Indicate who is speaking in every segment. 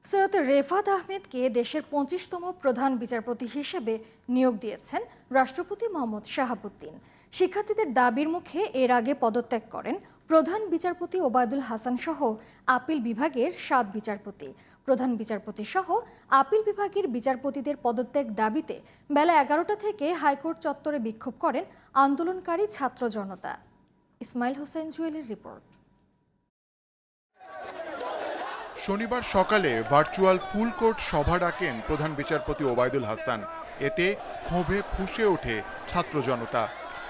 Speaker 1: সৈয়দ রেফাত আহমেদকে দেশের 25তম প্রধান বিচারপতি হিসেবে নিয়োগ দিয়েছেন রাষ্ট্রপতি মোহাম্মদ শাহাবুদ্দিন। শিক্ষার্থীদের দাবির মুখে এর আগে পদত্যাগ করেন প্রধান বিচারপতি ওবায়দুল হাসান সহ আপিল বিভাগের 7 বিচারপতি। প্রধান বিচারপতি সহ আপিল বিভাগের বিচারপতিদের পদত্যাগ দাবিতে বেলা 11টা থেকে হাইকোর্ট চত্বরে বিক্ষোভ করেন আন্দোলনকারী ছাত্র জনতা। ইসমাইল হোসেন জুয়েলের রিপোর্ট।
Speaker 2: শনিবার সকালে ভার্চুয়াল ফুল কোর্ট সভা ডাকেন প্রধান বিচারপতি ওবায়দুল হাসান। এতে ক্ষোভে ফুঁসে ওঠে ছাত্র জনতা।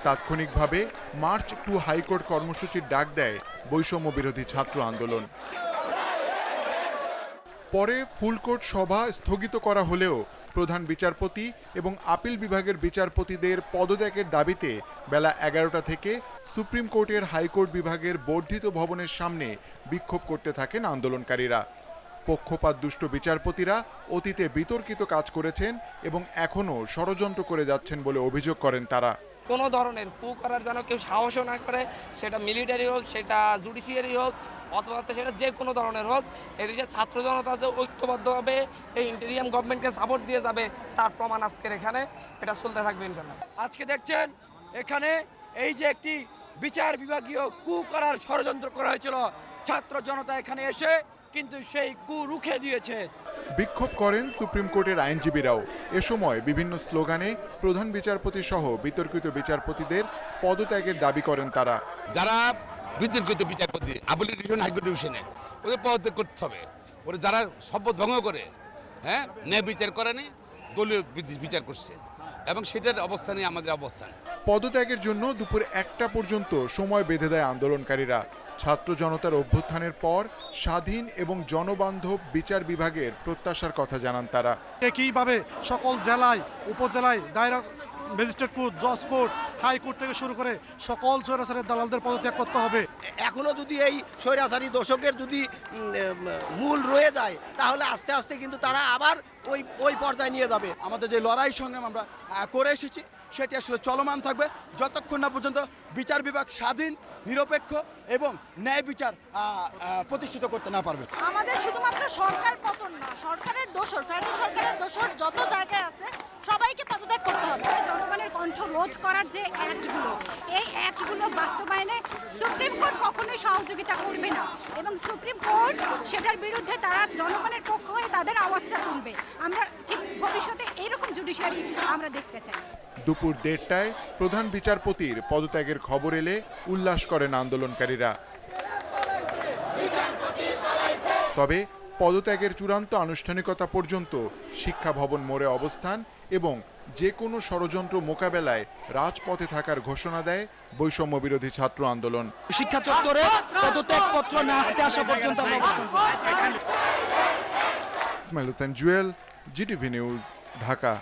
Speaker 2: তাৎক্ষণিকভাবে মার্চ টু হাইকোর্ট কর্মসূচির ডাক দেয় বৈষম্য বিরোধী ছাত্র আন্দোলন। পরে ফুল কোর্ট সভা স্থগিত করা হলেও প্রধান বিচারপতি এবং আপিল বিভাগের বিচারপতিদের পদত্যাগের দাবিতে বেলা 11টা থেকে সুপ্রিম কোর্টের হাইকোর্ট বিভাগের বর্ধিত ভবনের সামনে বিক্ষোভ করতে থাকেন আন্দোলনকারীরা। পক্ষপাত দুষ্ট বিচারপতিরা অতীতে বিতর্কিত কাজ করেছেন এবং এখনও ষড়যন্ত্র করে যাচ্ছেন বলে অভিযোগ করেন তারা।
Speaker 3: কোনো ধরনের কু করার যেন কেউ সাহসও না করে, সেটা মিলিটারি হোক, সেটা জুডিশিয়ারি হোক, অথবা সেটা যে কোনো ধরনের হোক। এদেশের ছাত্র জনতা যে ঐক্যবদ্ধভাবে এই ইন্টেরিয়াম গভর্নমেন্টকে সাপোর্ট দিয়ে যাবে তার প্রমাণ আজকের এখানে এটা চলতে থাকবে ইনশাল্লাহ।
Speaker 4: আজকে দেখছেন এখানে এই যে একটি বিচার বিভাগীয় কু করার ষড়যন্ত্র করা হয়েছিল, ছাত্র জনতা এখানে এসে কিন্তু সেই কু রুখে দিয়েছে।
Speaker 2: বিক্ষোভ করেন সুপ্রিম কোর্টের আইনজীবীরাও। এ সময় বিভিন্ন স্লোগানে প্রধান বিচারপতি সহ বিতর্কিত বিচারপতিদের পদত্যাগের দাবি করেন তারা।
Speaker 5: যারা বিতর্কিত বিচারপতি আপিল ডিভিশন হাইকোর্ট ডিভিশনে ওদের পদত্যাগ করতে হবে। ওরা যারা শপথ ভঙ্গ করে ন্যায় বিচার করেনি, দলীয় বিচার করছে এবং সেটার অবস্থানে আমাদের অবস্থান।
Speaker 2: পদত্যাগের জন্য দুপুর 1টা পর্যন্ত সময় বেঁধে দেয় আন্দোলনকারীরা। ছাত্র জনতার অভ্যুত্থানের পর স্বাধীন এবং জনবান্ধব বিচার বিভাগের প্রত্যাশার কথা জানান তারা।
Speaker 6: একইভাবে সকল জেলায়, উপজেলায়, দায়রা ম্যাজিস্ট্রেট কোর্ট, জজ কোর্ট, হাইকোর্ট থেকে শুরু করে সকল স্বৈরাচারের দালালদের পদত্যাগ করতে হবে।
Speaker 4: এখনো যদি এই স্বৈরাচারী দোষকের যদি মূল রয়ে যায়, তাহলে আস্তে আস্তে কিন্তু তারা আবার ওই পর্যায়ে নিয়ে যাবে।
Speaker 7: আমাদের যে লড়াই সংগ্রাম আমরা করে এসেছি সেটি আসলে চলমান থাকবে যতক্ষণ না পর্যন্ত বিচার বিভাগ স্বাধীন, নিরপেক্ষ এবং ন্যায় বিচার প্রতিষ্ঠিত করতে না পারবে।
Speaker 8: আমাদের শুধুমাত্র সরকার পতন না, সরকারের দোষর, ফ্যাসিস্ট সরকারের দোষর যত জায়গায় আছে সবাইকে পদত্যাগ করতে হবে। জনগণের কণ্ঠ রোধ করার যে অ্যাক্টগুলো, এই অ্যাক্টগুলো বাস্তবায়নে সুপ্রিম কোর্ট কখনোই সহযোগিতা করবে না এবং সুপ্রিম কোর্ট সেটার বিরুদ্ধে তারা জনগণের পক্ষ হয়ে তাদের আওয়াজটা তুলবে। আমরা ঠিক ভবিষ্যতে এইরকম জুডিশিয়ারি আমরা দেখতে চাই।
Speaker 2: দুপুর 1:30টায় প্রধান বিচারপতির পদত্যাগের খবর এলে উল্লাস করেন আন্দোলনকারীরা। তবে পদত্যাগের চূড়ান্ত আনুষ্ঠানিকতা পর্যন্ত শিক্ষা ভবন মোড়ে অবস্থান এবং যে কোনো ষড়যন্ত্র মোকাবেলায় রাজপথে থাকার ঘোষণা দেয় বৈষম্য বিরোধী ছাত্র আন্দোলন।
Speaker 4: শিক্ষা চত্বরে পদত্যাগপত্র না হাতে আসা পর্যন্ত আমরা অবস্থান করব।
Speaker 2: Ismail Hossain Jewel, GTV news, Dhaka.